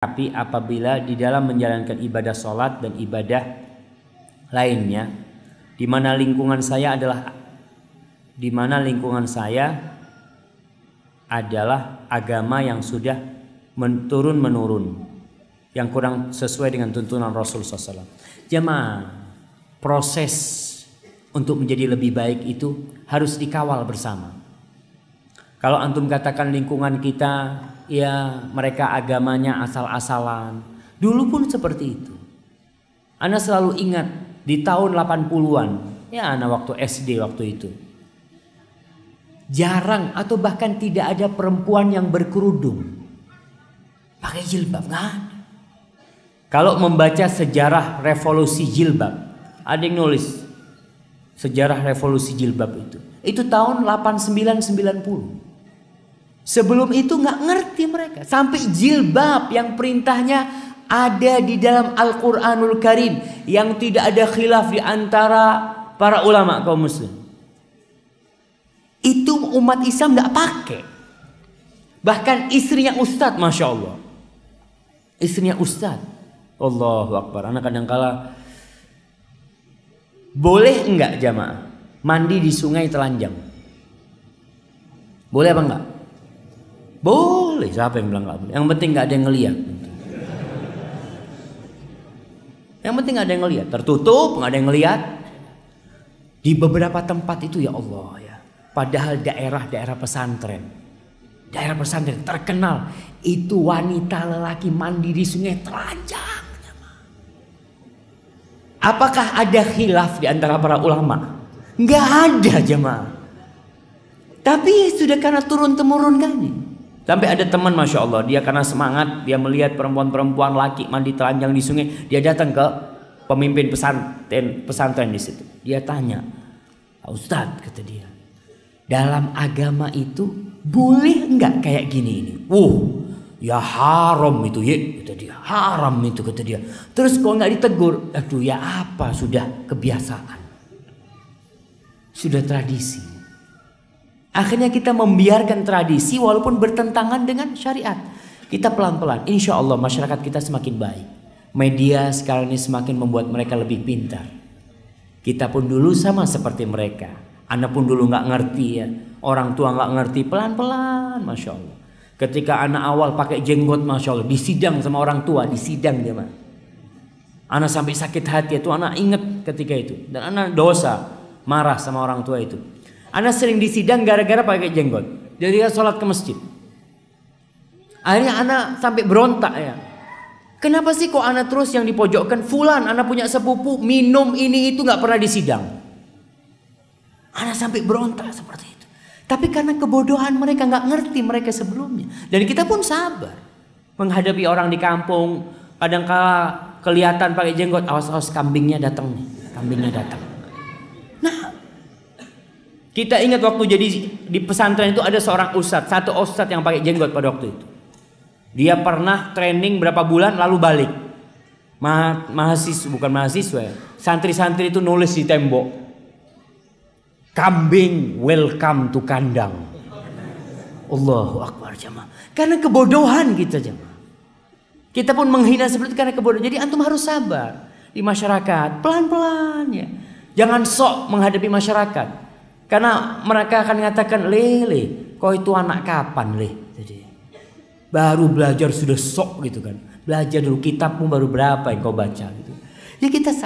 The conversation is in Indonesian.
Tapi apabila di dalam menjalankan ibadah sholat dan ibadah lainnya, di mana lingkungan saya adalah agama yang sudah turun menurun, yang kurang sesuai dengan tuntunan Rasul SAW. Jemaah, proses untuk menjadi lebih baik itu harus dikawal bersama. Kalau antum katakan lingkungan kita, ya mereka agamanya asal-asalan. Dulu pun seperti itu. Ana selalu ingat di tahun 80-an, ya ana waktu SD waktu itu. Jarang atau bahkan tidak ada perempuan yang berkerudung, pakai jilbab, nggak ada. Kalau membaca sejarah revolusi jilbab, ada yang nulis sejarah revolusi jilbab itu tahun 89-90. Sebelum itu nggak ngerti mereka. Sampai jilbab yang perintahnya ada di dalam Al-Quranul Karim, yang tidak ada khilaf di antara para ulama kaum muslim. Itu umat Islam nggak pakai. Bahkan istrinya ustadz, masya Allah. Istrinya ustadz. Allahu Akbar. Anak kadang-kala boleh enggak jamaah mandi di sungai telanjang? Boleh apa enggak? Boleh. Siapa yang bilang enggak boleh? Yang penting enggak ada yang ngelihat. Yang penting enggak ada yang ngelihat. Tertutup, enggak ada yang ngelihat. Di beberapa tempat itu ya Allah ya. Padahal daerah-daerah pesantren, daerah pesantren terkenal itu wanita lelaki mandi di sungai telanjang. Apakah ada khilaf di antara para ulama? Enggak ada jemaah. Tapi sudah karena turun-temurun kan. Sampai ada teman masya Allah, dia karena semangat, dia melihat perempuan-perempuan laki mandi telanjang di sungai, dia datang ke pemimpin pesantren di situ. Dia tanya, Ustadz, kata dia, dalam agama itu boleh enggak kayak gini ini? Ya haram itu ya, kata dia. Haram itu, kata dia. Terus kalau nggak ditegur, aduh ya apa, sudah kebiasaan, sudah tradisi. Akhirnya kita membiarkan tradisi walaupun bertentangan dengan syariat. Kita pelan-pelan, insya Allah masyarakat kita semakin baik. Media sekarang ini semakin membuat mereka lebih pintar. Kita pun dulu sama seperti mereka. Anak pun dulu nggak ngerti ya. Orang tua nggak ngerti, pelan-pelan, masya Allah. Ketika anak awal pakai jenggot, masya Allah, disidang sama orang tua, disidang dia mah. Anak sampai sakit hati itu, anak ingat ketika itu, dan anak dosa, marah sama orang tua itu. Anak sering disidang gara-gara pakai jenggot. Jadi dia sholat ke masjid. Akhirnya anak sampai berontak ya. Kenapa sih kok anak terus yang dipojokkan? Fulan, anak punya sepupu minum ini itu nggak pernah disidang. Anak sampai berontak seperti itu. Tapi karena kebodohan mereka, nggak ngerti mereka sebelumnya. Dan kita pun sabar menghadapi orang di kampung. Kadang-kala kelihatan pakai jenggot, awas-awas kambingnya datang nih, kambingnya datang. Nah, kita ingat waktu jadi di pesantren itu ada seorang ustadz, satu ustadz yang pakai jenggot pada waktu itu. Dia pernah training berapa bulan lalu balik. Mahasiswa, bukan mahasiswa ya. Santri-santri itu nulis di tembok, kambing welcome to kandang. Allahu Akbar jemaah. Karena kebodohan kita jemaah. Kita pun menghina seperti itu karena kebodohan. Jadi antum harus sabar di masyarakat, pelan-pelan ya. Jangan sok menghadapi masyarakat. Karena mereka akan mengatakan, lele, kau itu anak kapan leh? Jadi baru belajar sudah sok gitu kan. Belajar dulu, kitabmu baru berapa yang kau baca gitu. Ya kita